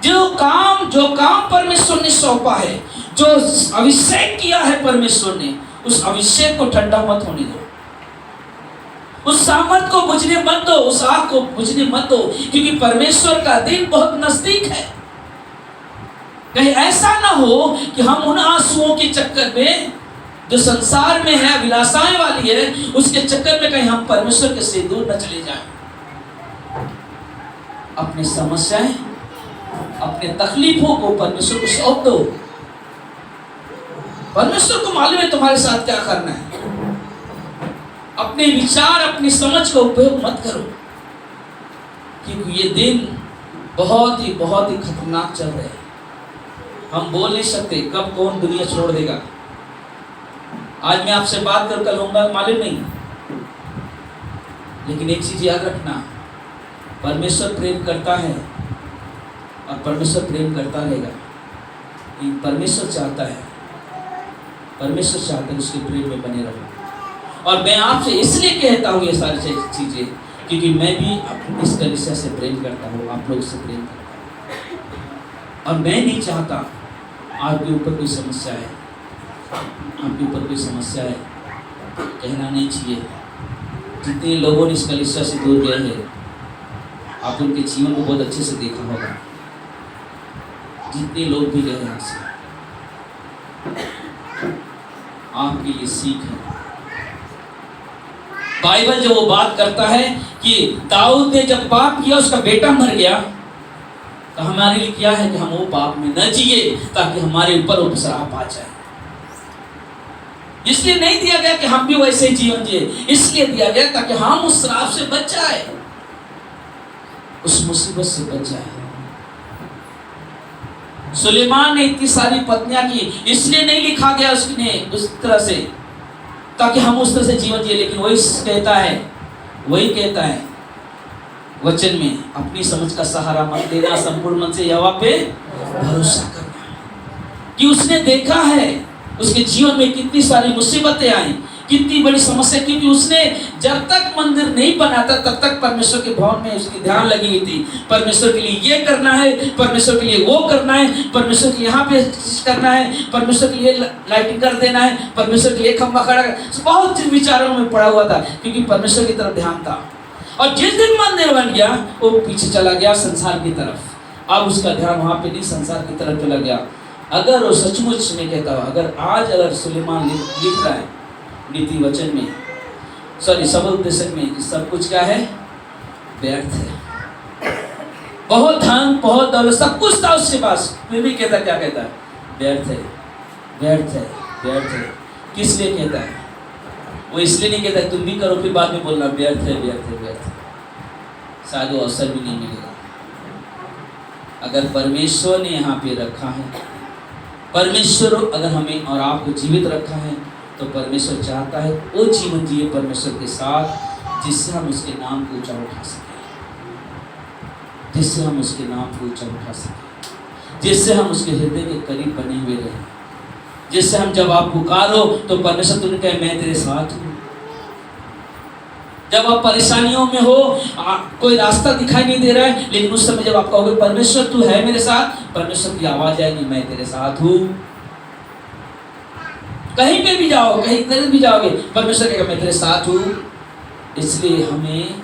जो काम परमेश्वर ने सौंपा है, जो अभिषेक किया है परमेश्वर ने, उस अभिषेक को ठंडा मत होने दो, उस सामर्थ को बुझने मत दो, उस आग को बुझने मत दो, क्योंकि परमेश्वर का दिन बहुत नजदीक है। कहीं ऐसा ना हो कि हम उन आंसुओं के चक्कर में, जो संसार में है, विलासाएं वाली है, उसके चक्कर में कहीं हम परमेश्वर के से दूर न चले जाएं। अपनी समस्याएं, अपने तकलीफों को परमेश्वर को सौंप दो। परमेश्वर को मालूम है तुम्हारे साथ क्या करना है। अपने विचार, अपनी समझ का उपयोग मत करो, क्योंकि ये दिन बहुत ही खतरनाक चल रहे हैं। हम बोल नहीं सकते कब कौन दुनिया छोड़ देगा। आज मैं आपसे बात कर कल होगा मालूम नहीं, लेकिन एक चीज याद रखना, परमेश्वर प्रेम करता है और परमेश्वर प्रेम करता रहेगा। परमेश्वर चाहता है उसके प्रेम में बने रहो। और मैं आपसे इसलिए कहता हूँ ये सारी चीजें, क्योंकि मैं भी इस कलीसिया से प्रेम करता हूँ, आप लोग से प्रेम करता हूँ, और मैं नहीं चाहता आपके ऊपर कोई समस्या है, आपके ऊपर कोई समस्या है, कहना नहीं चाहिए। जितने लोगों ने इस कलीसिया से दूर गए हैं, आप उनके जीवन को बहुत अच्छे से देखा होगा। जितने लोग भी गए यहाँ से, आपके लिए सीख है। बाइबल जो वो बात करता है कि दाऊद ने जब पाप किया, उसका बेटा मर गया, तो हमारे लिए क्या है कि हम वो पाप में न जिए, ताकि हमारे ऊपर वो श्राप आ जाए। इसलिए नहीं दिया गया कि हम भी वैसे ही जीवन जिए, इसलिए दिया गया ताकि हम उस श्राप से बच जाए, उस मुसीबत से बच जाए। सुलेमान ने इतनी सारी पत्नियां की, इसलिए नहीं लिखा गया उसने उस तरह से ताकि हम उस तरह से जीवन जिए, लेकिन वही कहता है वचन में, अपनी समझ का सहारा मत लेना, संपूर्ण मन से यहोवा पे भरोसा करना। कि उसने देखा है उसके जीवन में कितनी सारी मुसीबतें आई, कितनी बड़ी समस्या, क्योंकि उसने जब तक मंदिर नहीं बनाता तब तक परमेश्वर के भवन में उसकी ध्यान लगी हुई थी। परमेश्वर के लिए ये करना है, परमेश्वर के लिए वो करना है, परमेश्वर के यहाँ पे करना है, परमेश्वर के लिए लाइटिंग कर देना है, परमेश्वर के लिए खंभा खड़ा कर, बहुत चीज विचारों में पड़ा हुआ था, क्योंकि परमेश्वर की तरफ ध्यान था। और जिस दिन मंदिर बन गया, वो पीछे चला गया संसार की तरफ। अब उसका ध्यान वहां पे नहीं, संसार की तरफ चला गया। अगर वो सचमुच में कहता हुआ, अगर सुलेमान लिख रहा है नीति वचन में, सबल उपदेशक में, सब कुछ क्या है? व्यर्थ है। बहुत धन, बहुत दौलत, सब कुछ था उसके पास, फिर भी कहता, क्या कहता है? व्यर्थ है, व्यर्थ है, व्यर्थ है। किस लिए कहता है? वो इसलिए नहीं कहता तुम भी करो फिर बाद में बोलना व्यर्थ है, व्यर्थ है, व्यर्थ है। शायद वो अवसर भी नहीं मिलेगा। अगर परमेश्वर ने यहाँ पे रखा है, परमेश्वर अगर हमें और आपको जीवित रखा है, तो परमेश्वर चाहता है वो जीवन जिए परमेश्वर के साथ, जिससे हम उसके नाम को ऊंचा उठा सकें, जिससे हम उसके नाम को ऊंचा उठा सकें, जिससे हम उसके हृदय के करीब बने हुए रहें, जिससे हम जब आप पुकारो तो परमेश्वर तुमने कहे मैं तेरे साथ हूँ। जब आप परेशानियों में हो, कोई रास्ता दिखाई नहीं दे रहा है, लेकिन उस समय जब आप कहोगे परमेश्वर तू है मेरे साथ, परमेश्वर की आवाज आएगी मैं तेरे साथ हूँ। कहीं पे भी जाओ, कहीं इधर भी जाओगे, परमेश्वर कहेगा मैं तेरे साथ हूँ। इसलिए हमें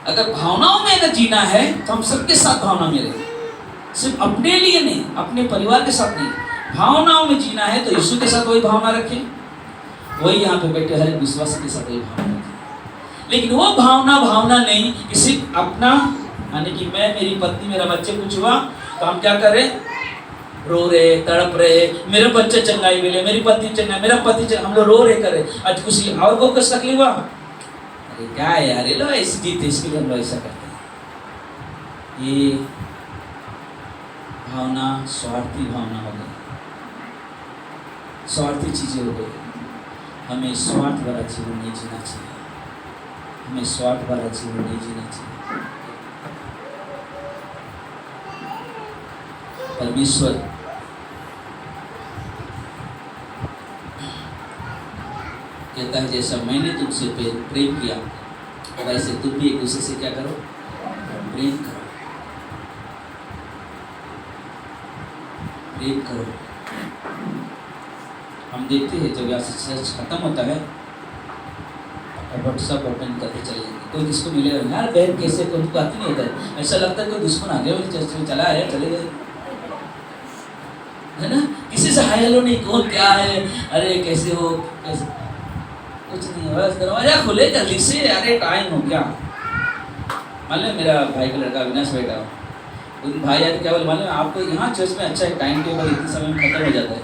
अगर भावनाओं में अगर जीना है तो हम सबके साथ भावना में रहें, सिर्फ अपने लिए नहीं, अपने परिवार के साथ नहीं। भावनाओं में जीना है तो यीशु के साथ वही भावना रखें, वही यहाँ पे बैठे हर एक विश्वासी के साथ वही भावना रखें। लेकिन वो भावना नहीं कि सिर्फ अपना, यानी कि मैं, मेरी पत्नी, मेरा बच्चे कुछ हुआ तो हम क्या करें? रो रहे, तड़प रहे, मेरा बच्चा चंगाई मिले, मेरी पत्नी चंगाई, मेरा पति चंगाई, हम लोग रो रहे करे। आज कुछ और को कुछ तकलीफ हुआ, अरे क्या है यार, ये लो ऐसी जीत, इसके लिए हम लोग ऐसा करते हैं। ये भावना स्वार्थी भावना हो गई, स्वार्थी चीजें हो गई। हमें स्वार्थ भरा जीवन नहीं जीना चाहिए, हमें स्वार्थ भरा जीवन नहीं जीना चाहिए। परमेश्वर कहता है जैसा मैंने तुमसे प्रेम किया, वैसे तुम भी एक दूसरे से क्या करो? प्रेम करो, प्रेम करो। हम देखते हैं जब यहाँ से चर्च खत्म होता है, व्हाट्सएप ओपन करके चले जाएंगे, कोई किसको मिलेगा यार बहन कैसे, कोई बात ही नहीं होता है, ऐसा लगता है कोई दुश्मन आ गया मेरे चर्च में, चला आया चले गए, है ना? किसी से हाय हेलो नहीं, कौन क्या है, अरे कैसे हो, कैसे, कुछ नहीं, बस दरवाजा खुले जल्दी से, अरे टाइम हो गया। मान लो मेरा भाई का लड़का अविनाश बैठा हो, उन भाई आते क्या बोले, मान लो आपको यहाँ चर्च में अच्छा है, टाइम टेबल इतने समय में खत्म हो जाता है,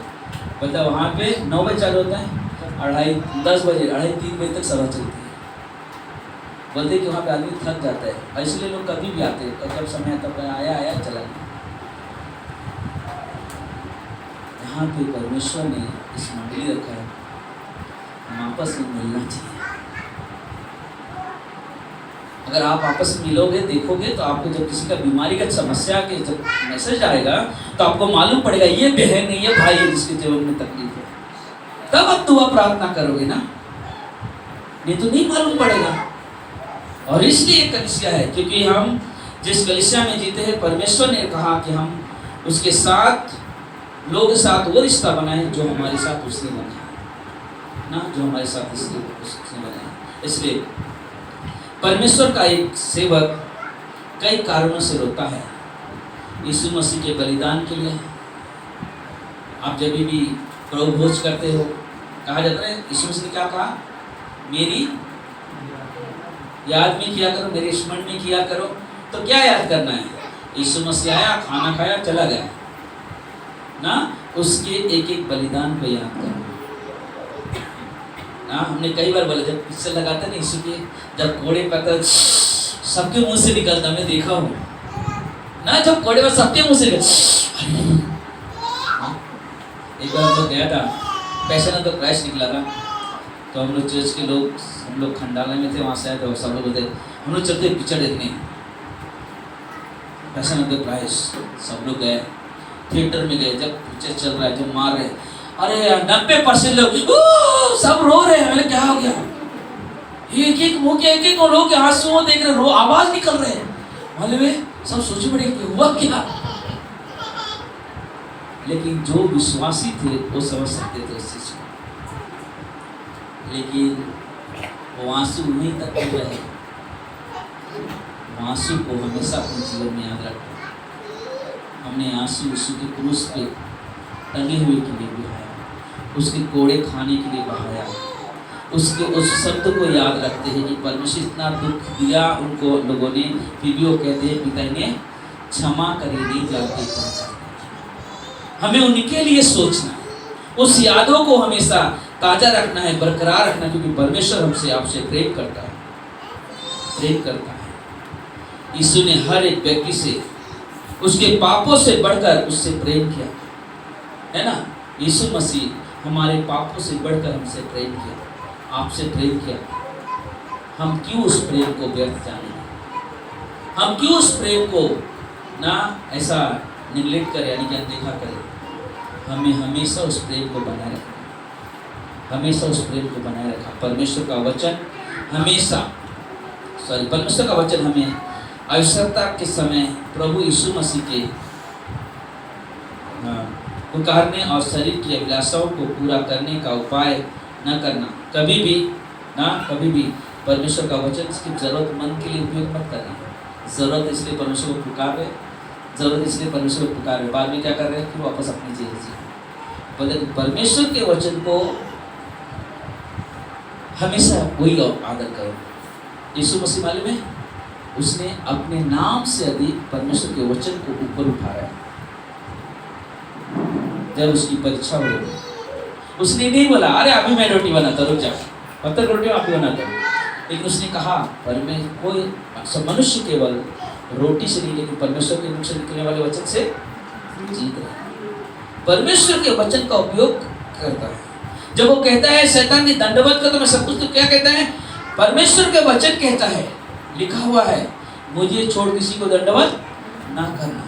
पता वहाँ पे 9 बजे चालू होता है, 3:30 बजे तक सभा चलती है। बोलते कि वहाँ पे आदमी थक जाता है, इसलिए लोग कभी भी आते हैं, जब समय तब आया चला गया। यहाँ पे परमेश्वर ने इस मंडली रखा है, हम आपस में मिलना चाहिए। अगर आप आपस में मिलोगे, देखोगे, तो आपको जब किसी का बीमारी का समस्या के जब मैसेज आएगा तो आपको मालूम पड़ेगा ये बहन नहीं, ये भाई है जिसके जीवन में तकलीफ है, तब आप दुआ प्रार्थना करोगे ना, नहीं तो नहीं मालूम पड़ेगा। और इसलिए कलीसिया है, क्योंकि हम जिस कलीसिया में जीते हैं, परमेश्वर ने कहा कि हम उसके साथ लोगों के साथ वो रिश्ता बनाए जो हमारे साथ उसने बनाया ना, जो हमारे साथ उसने बनाया। इसलिए परमेश्वर का एक सेवक कई कारणों से रोता है। यीशु मसीह के बलिदान के लिए आप जब भी प्रभु भोज करते हो, कहा जाता है यीशु मसीह ने क्या कहा, मेरी याद में किया करो, मेरे स्मरण में किया करो। तो क्या याद करना है? यीशु मसीह आया, खाना खाया, चला गया ना, उसके एक एक बलिदान को याद करो ना। हमने कई बार बोला, जब पिक्चर लगाते ना यीशु के, जब घोड़े पर सबके मुंह से निकलता, मैं देखा हूँ ना, जब घोड़े पर सबके मुंह से एक बार हम लोग गया था, पैशन तो क्रैश निकला था, तो हम लोग चर्च के लोग, हम लोग खंडाला में थे, वहाँ से आए थे, सब लोग बोलते हम लोग चलते पिक्चर देखने, पैशन ऑफ द क्राइस्ट। सब लोग गए, थिएटर में गए, जब पिक्चर चल रहा है, जब मार रहे, अरे 90% लोग सब रो रहे हैं। मैंने क्या हो गया? एक एक मुंह के एक एक लोग के आंसुओं देख रहे, रो आवाज निकल रहे हैं। मालूम है, सब सोचे बड़े हुआ क्या। लेकिन जो विश्वासी थे वो समझ सकते थे उस चीज को, लेकिन वो आंसू वहीं तक गिर रहे। आंसू को हमेशा अपने जीवन में याद रखना। हमने आंसू यीशु के क्रूस पे टंगे हुए के लिए बहाया, उसके कोड़े खाने के लिए बहाया, उसके उस शब्द को याद रखते हैं कि परमेश्वर इतना दुख दिया उनको लोगों ने, फिर भी वो कहते हैं पिता ने क्षमा करे, नहीं जानते क्या करते। हमें उनके लिए सोचना है, उस यादों को हमेशा ताजा रखना है, बरकरार रखना, क्योंकि परमेश्वर हमसे आपसे प्रेम करता है, प्रेम करता है। यीशु ने हर एक व्यक्ति से उसके पापों से बढ़कर उससे प्रेम किया, है ना। यीशु मसीह हमारे पापों से बढ़कर हमसे प्रेम किया, आपसे प्रेम किया। हम क्यों उस प्रेम को व्यर्थ जानेंगे? हम क्यों उस प्रेम को ना ऐसा निगलेक्ट करें, यानी कि अनदेखा करें? हमें हमेशा उस प्रेम को बनाए रखना, हमेशा उस प्रेम को बनाए रखा। परमेश्वर का वचन हमेशा, परमेश्वर का वचन हमें आवश्यकता के समय प्रभु यीशु मसीह के पुकारने और शरीर की अभिलाषाओं को पूरा करने का उपाय न करना, कभी भी ना, कभी भी परमेश्वर का वचन इसकी जरूरतमंद के लिए उपयोग मत करना। जरूरत इसलिए परमेश्वर को पुकार रहे, जरूरत इसलिए परमेश्वर को पुकार रहे, बाद में क्या कर रहे हैं, फिर वापस अपनी जेल से। बोले परमेश्वर के वचन को हमेशा वही आदर करो। यीशु मसीह मालूम है, उसने अपने नाम से अधिक परमेश्वर के वचन को ऊपर उठाया। जब उसकी परीक्षा हुई, उसने नहीं बोला अरे अभी मैं रोटी बनाता, रुक जा, अब तक रोटी आप ही बनाता हूँ। लेकिन उसने कहा पर मैं कोई मनुष्य केवल रोटी से नहीं, लेकिन परमेश्वर के मुख से निकलने वाले वचन से जीत रहे। परमेश्वर के वचन का उपयोग करता है। जब वो कहता है शैतान की दंडवत कर, तो मैं सब कुछ, तो क्या कहता है? परमेश्वर के वचन कहता है, लिखा हुआ है, मुझे छोड़ किसी को दंडवत ना करना।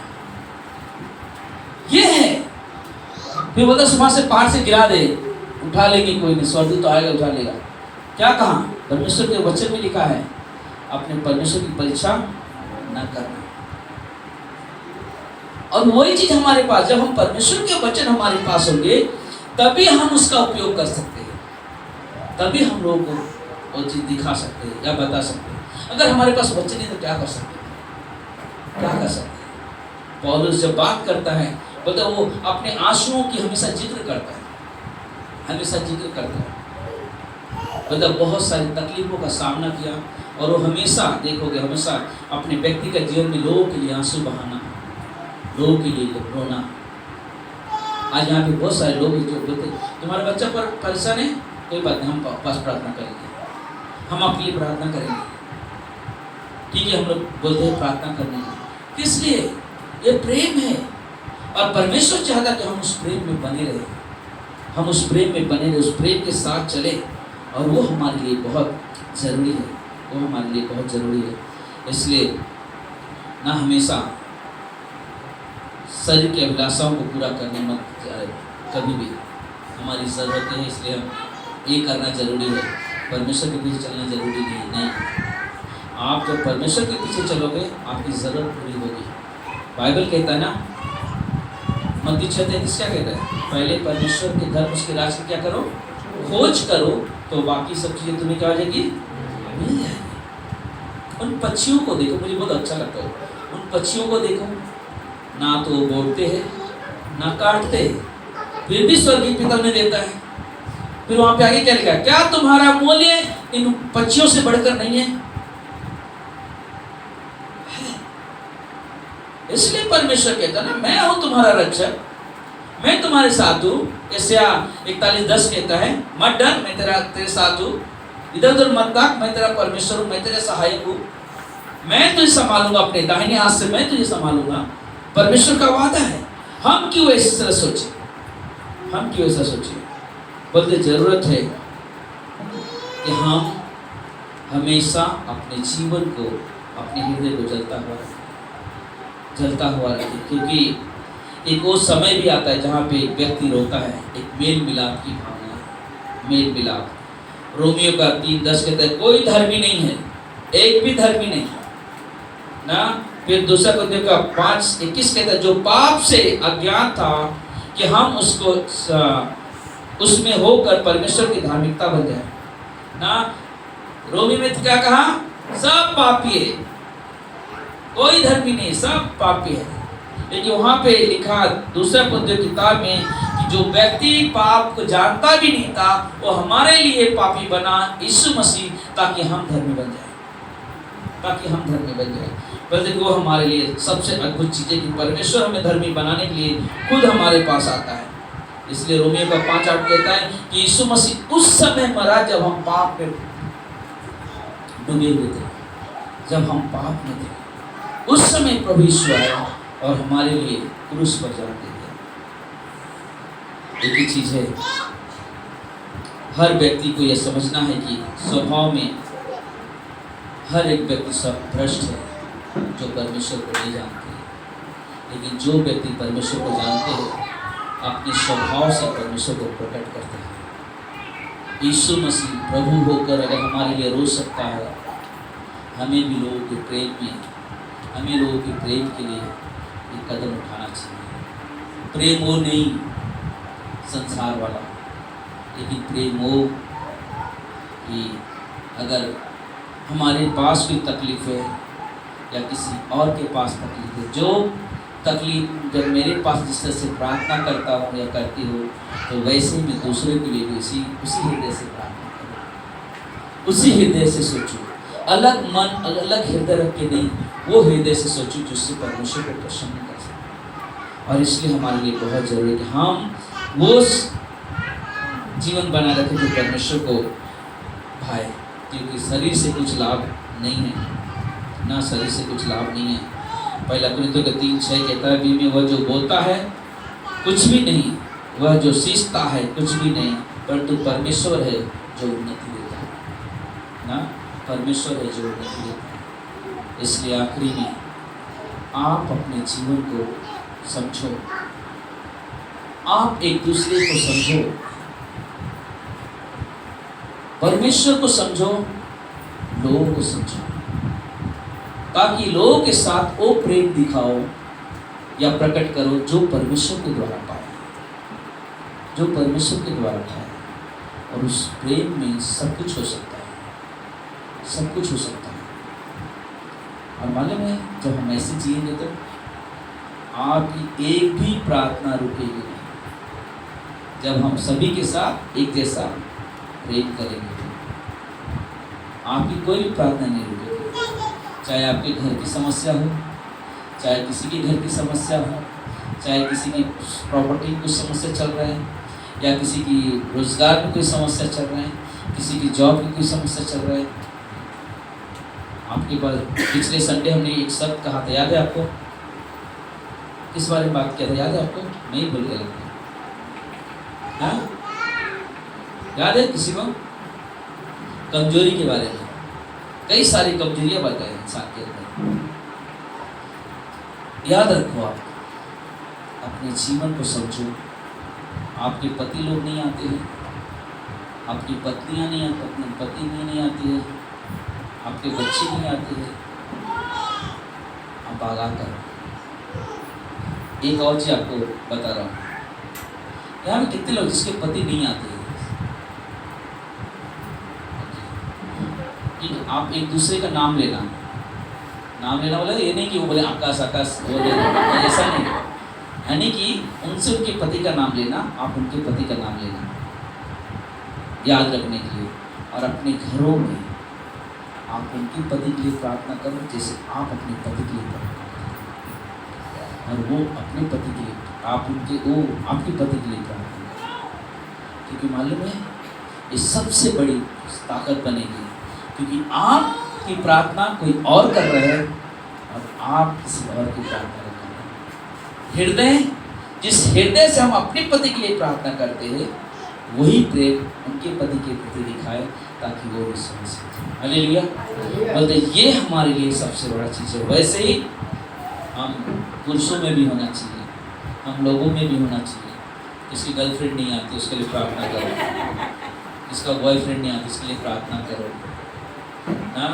ये है। फिर बोलता सुबह से पहाड़ से गिरा दे, उठा लेंगे कोई नहीं, स्वर्गदूत तो आएगा उठा लेगा। क्या कहा? परमेश्वर के वचन में लिखा है, अपने परमेश्वर की परीक्षा ना करना। और वही चीज हमारे पास, जब हम परमेश्वर के वचन हमारे पास होंगे तभी हम उसका उपयोग कर सकते हैं, तभी हम लोगों को वो चीज दिखा सकते हैं या बता सकते हैं। अगर हमारे पास वचन नहीं तो क्या कर सकते हैं? क्या कर सकते हैं? पौलुस जब बात करता है, बोलता वो अपने आंसुओं की हमेशा जिक्र करता है, हमेशा जिक्र करता है। मतलब बहुत सारी तकलीफों का सामना किया, और वो हमेशा देखोगे, हमेशा अपने व्यक्तिगत जीवन में लोगों के लिए आंसू बहाना, लोगों के लिए रोना। आज यहाँ पे बहुत सारे लोग जो बोलते तुम्हारे बच्चा पर परेशान है, कोई बात नहीं, हम पास प्रार्थना करेंगे, हम आपके लिए प्रार्थना करेंगे। ठीक है, हम लोग बोलते हैं प्रार्थना करने की, इसलिए ये प्रेम है। और परमेश्वर चाहता कि हम उस प्रेम में बने रहे, हम उस प्रेम में बने रहे, उस प्रेम के साथ चले, और वो हमारे लिए बहुत ज़रूरी है, वो हमारे लिए बहुत ज़रूरी है। इसलिए ना हमेशा शरीर की अभिलाषाओं को पूरा करने मत जाए, कभी भी। हमारी ज़रूरत है, इसलिए हम ये करना ज़रूरी है। परमेश्वर के पीछे चलना ज़रूरी नहीं। आप जब परमेश्वर के पीछे चलोगे आपकी ज़रूरत पूरी होगी। बाइबल कहता है ना, मत्ती 6:33 क्या कहता है? पहले परमेश्वर के धर्म उसके राज की क्या करो, खोज करो, तो बाकी सब चीजें तुम्हें क्या हो जाएगी, मिल जाएगी। उन पक्षियों को देखो, मुझे बहुत अच्छा लगता है। उन पक्षियों को देखो, ना तो वो बोलते हैं ना काटते हैं, फिर भी स्वर्गीय पिता उन्हें देता है। फिर वहां पे आगे क्या लिखा है? क्या तुम्हारा मूल्य इन पक्षियों से बढ़कर नहीं है? इसलिए परमेश्वर कहता है ना, मैं हूं तुम्हारा रक्षक, मैं तुम्हारे साथ हूं। यशायाह 41:10 कहता है, मत डर, मैं तेरे साथ हूं, इधर उधर मत ताक, मैं तेरा परमेश्वर हूं, मैं तेरा सहायक हूं, मैं तुझे संभालूंगा, अपने दाहिने हाथ से मैं तुझे संभालूंगा। परमेश्वर का वादा है। हम क्यों ऐसा सोचे, हम क्यों ऐसा सोचे? बोलते जरूरत है कि हम हमेशा अपने जीवन को, अपने हृदय को जलता हुआ रखे, क्योंकि एक वो समय भी आता है जहाँ पे एक व्यक्ति रोता है, एक मेल मिलाप की भावना है, मेल मिलाप। रोमियो का 3:10 कहता है, कोई धर्मी नहीं है, एक भी धर्मी नहीं ना। फिर दूसरा कोरिन्थियों का 5:21 कहता है, जो पाप से अज्ञान था कि हम उसको उसमें होकर परमेश्वर की धार्मिकता बन जाए ना। रोमी में क्या कहा? सब पापी है, कोई धर्मी नहीं, सब पापी है। लेकिन वहां पे लिखा दूसरा कोरिन्थियों की किताब में कि जो व्यक्ति पाप को जानता भी नहीं था, वो हमारे लिए पापी बना, यीशु मसीह, ताकि हम धर्मी बन जाए, ताकि हम धर्मी बन जाए। बल्कि वो हमारे लिए सबसे अद्भुत चीज है कि परमेश्वर हमें धर्मी बनाने के लिए खुद हमारे पास आता है। इसलिए रोमियो का 5:8 कहता है कि यीशु मसीह उस समय मरा जब हम पाप में डूबे हुए थे, जब हम पाप में थे, उस समय प्रभु यीशु आया और हमारे लिए क्रूस पर जान दे दिया। एक ही चीज है, हर व्यक्ति को यह समझना है कि स्वभाव में हर एक व्यक्ति सब भ्रष्ट है जो परमेश्वर को नहीं जानते हैं। लेकिन जो व्यक्ति परमेश्वर को जानते हैं अपने स्वभाव से परमेश्वर को प्रकट करते हैं। यीशु मसीह प्रभु होकर अगर हमारे लिए रो सकता है, हमें भी लोगों के प्रेम में, हमें लोगों के प्रेम के लिए एक कदम उठाना चाहिए। प्रेम वो नहीं संसार वाला, लेकिन प्रेम वो कि अगर हमारे पास कोई तकलीफ है या किसी और के पास तकलीफ है, जो तकलीफ जब मेरे पास जिस तरह से प्रार्थना करता हूँ या करती हूँ, तो वैसे ही मैं दूसरे के लिए भी उसी हृदय से प्रार्थना करूँ, उसी हृदय से सोचूं, अलग मन अलग हृदय रख के नहीं, वो हृदय से सोचूं जिससे परमेश्वर को प्रसन्न कर सके। और इसलिए हमारे लिए बहुत जरूरी है कि हम वो जीवन बनाए रखें जो परमेश्वर को भाए, क्योंकि शरीर से कुछ लाभ नहीं है, ना शरीर से कुछ लाभ नहीं है। पहला कोरिन्थियों का 3:6 कहता है, में वह जो बोलता है कुछ भी नहीं, वह जो सींचता है कुछ भी नहीं, परंतु परमेश्वर है जो उन्नति देता है ना, परमेश्वर है जो उन्नति देता है। इसलिए आखिरी में आप अपने जीवन को समझो, आप एक दूसरे को समझो, परमेश्वर को समझो, लोगों को समझो, ताकि लोगों के साथ वो प्रेम दिखाओ या प्रकट करो जो परमेश्वर के द्वारा पाए, जो परमेश्वर के द्वारा पाए। और उस प्रेम में सब कुछ हो सकता है, सब कुछ हो सकता है। और मालूम है, जब हम ऐसे जिएंगे तो आपकी एक भी प्रार्थना रुकेगी नहीं। जब हम सभी के साथ एक जैसा प्रेम करेंगे तो आपकी कोई भी प्रार्थना नहीं रुकेगी। चाहे आपके घर की समस्या हो, चाहे किसी के घर की समस्या हो, चाहे किसी की प्रॉपर्टी में कुछ समस्या चल रहा है, या किसी की रोजगार में कोई समस्या चल रहा है, किसी की जॉब में कोई समस्या चल रहा है। आपके पास पिछले संडे हमने एक शब्द कहा था, याद है आपको? किस बारे में बात किया था, याद है आपको? नहीं भूल गए लगता, हाँ याद है किसी को? कमजोरी के बारे में। कई सारी कमजोरियां बढ़ गए इंसान के अंदर। याद रखो, आप अपने जीवन को समझो। आपके पति लोग नहीं आते हैं, आपकी पत्नियां नहीं आती, अपने पति नहीं आती है, आपके बच्चे नहीं आते हैं, आप आगाह करो। एक और चीज़ आपको बता रहा हूँ, यहाँ में कितने लोग जिसके पति नहीं आते हैं? ठीक, आप एक दूसरे का नाम लेना बोला ये नहीं कि वो बोले आकाश आकाश बोले, ऐसा नहीं, यानी कि उनसे उनके पति का नाम लेना, आप उनके पति का नाम लेना याद रखने के लिए, और अपने घरों में आप उनके पति के लिए प्रार्थना करो जैसे आप अपने पति के लिए प्रार्थना करो, और वो अपने पति के लिए, आप उनके वो आपके पति के लिए प्रार्थना करो, क्योंकि मालूम है ये सबसे बड़ी ताकत बनेगी, क्योंकि आपकी प्रार्थना कोई और कर रहे हैं और आप किसी और की प्रार्थना कर रहे हैं। हृदय, जिस हृदय से हम अपने पति के लिए प्रार्थना करते हैं वही प्रेम उनके पति के प्रति दिखाए, ताकि वो भी समझ सके। हालेलुया। बोलते ये हमारे लिए सबसे बड़ा चीज़ है। वैसे ही हम पुरुषों में भी होना चाहिए, हम लोगों में भी होना चाहिए। किसी गर्लफ्रेंड नहीं आती उसके लिए प्रार्थना करो, किसका बॉयफ्रेंड नहीं आता उसके लिए प्रार्थना करो ना,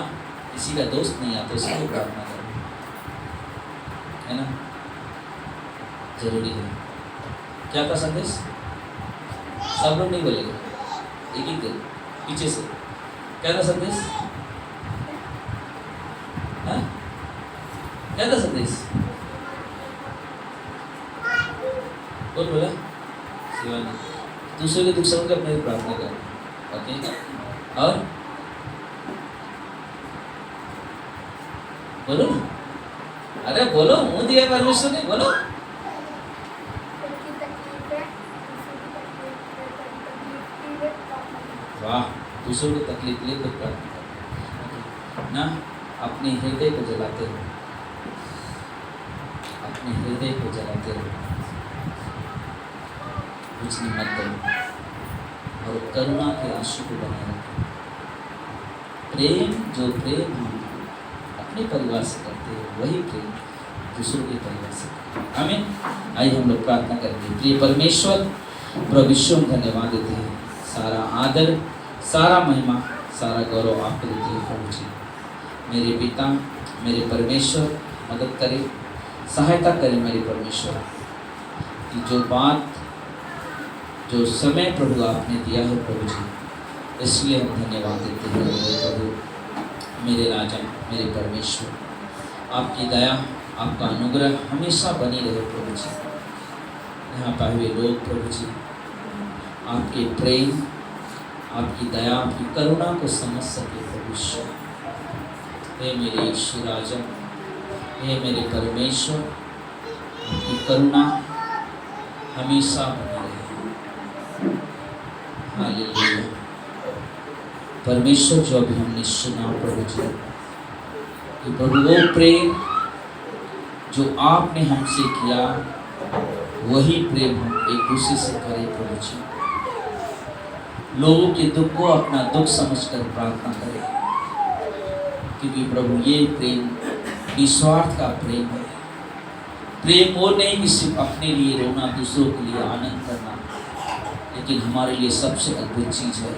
किसी का दोस्त नहीं आता उसके लिए प्रार्थना करो, है ना, जरूरी है। क्या था संदेश? सब लोग नहीं बोलेगा, एक ही दिन पीछे से। क्या था संदेश? हाँ, क्या था संदेश? कौन बोला? शिवानी। दूसरे के दुख समझ कर अपने प्रार्थना करो, ओके? और बोलो, अरे बोलो, मुंह दिया परमेश्वर ने, बोलो। वाह, दूसरों को तकलीफ लेकर प्रार्थना करो ना, अपने हृदय को जलाते रहो, अपने हृदय को जलाते रहो, कुछ नहीं मत करो, और करुणा के आंसू को बनाए रखो। प्रेम, जो प्रेम हम अपने परिवार से करते हैं वही प्रेम दूसरों के परिवार से करते हैं। आमीन। आइए हम लोग प्रार्थना करेंगे। प्रिय परमेश्वर, प्रभु यीशु हम धन्यवाद देते हैं, सारा आदर, सारा महिमा, सारा गौरव आपको देते हैं प्रभु जी। मेरे पिता, मेरे परमेश्वर, मदद करें, सहायता करें मेरे परमेश्वर, कि जो बात, जो समय प्रभु आपने दिया है प्रभु जी, इसलिए हम धन्यवाद देते हैं मेरे प्रभु, मेरे राजा, मेरे परमेश्वर। आपकी दया, आपका अनुग्रह हमेशा बनी रहे प्रभु जी। यहाँ पाए हुए लोग प्रभु जी आपके प्रेम, आपकी दया, आपकी करुणा को समझ सके प्रभु ईश्वर। हे मेरे ईश्वर राजा, हे मेरे परमेश्वर, आपकी करुणा हमेशा बनी रहे। हालेलुया। परमेश्वर, जो अभी हमने सुना प्रभु जी, कि प्रभु वो प्रेम जो आपने हमसे किया वही प्रेम हम एक दूसरे से करें प्रभु जी। लोगों के दुख को अपना दुख समझकर प्रार्थना करें, क्योंकि प्रभु ये प्रेम निस्वार्थ का प्रेम है। प्रेम वो नहीं कि सिर्फ अपने लिए रोना, दूसरों के लिए आनंद करना, लेकिन हमारे लिए सबसे अद्भुत चीज़ है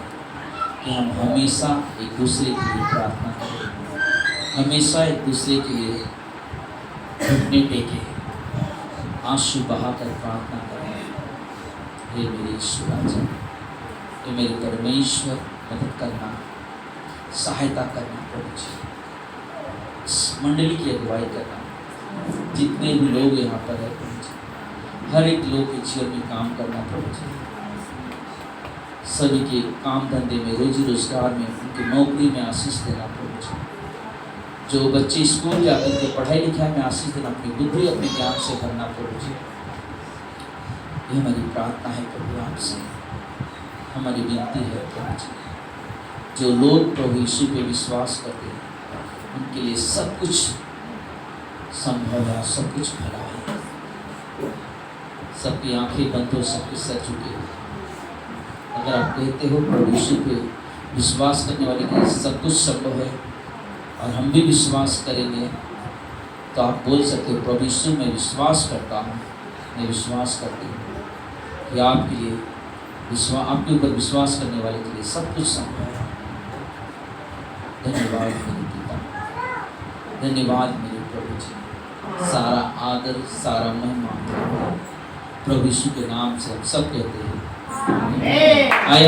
कि हम हमेशा एक दूसरे के लिए प्रार्थना करें, हमेशा एक दूसरे के लिए घुटने टेके, आंसू बहाकर प्रार्थना करें। हे मेरे ईश्वर राजा, हे मेरे परमेश्वर, मदद करना, सहायता करना प्रभु जी। इस मंडली की अगुवाई करना, जितने भी लोग यहाँ पर है प्रभु जी, हर एक लोग के जीवन में काम करना प्रभु जी। सभी के काम धंधे में, रोजी रोजगार में, उनकी नौकरी में आशीष देना प्रभु जी। जो बच्चे स्कूल जाकर के पढ़ाई लिखाई में आशीष देना, अपनी बुद्धि, अपने ज्ञान से करना प्रभु जी। ये हमारी प्रार्थना है प्रभु आपसे, हमारी विनती है प्रभु जी। जो लोग प्रभु यीशु पे विश्वास करते हैं उनके लिए सब कुछ संभव है, सब कुछ भला है। सबकी आंखें बंद हो, सबके सर झुके। अगर आप कहते हो प्रभु यीशु पे विश्वास करने वाले के लिए सब कुछ संभव है और हम भी विश्वास करेंगे, तो आप बोल सकते हो, प्रभु यीशु मैं विश्वास करता हूँ, मैं विश्वास करती हूँ कि आपके लिए आपके ऊपर विश्वास करने वाले के लिए सब कुछ संभव है। धन्यवाद मेरे पिता, धन्यवाद मेरे प्रभु जी। सारा आदर सारा महिमा प्रभु यीशु के नाम से हम सब कहते हैं आमीन। आइए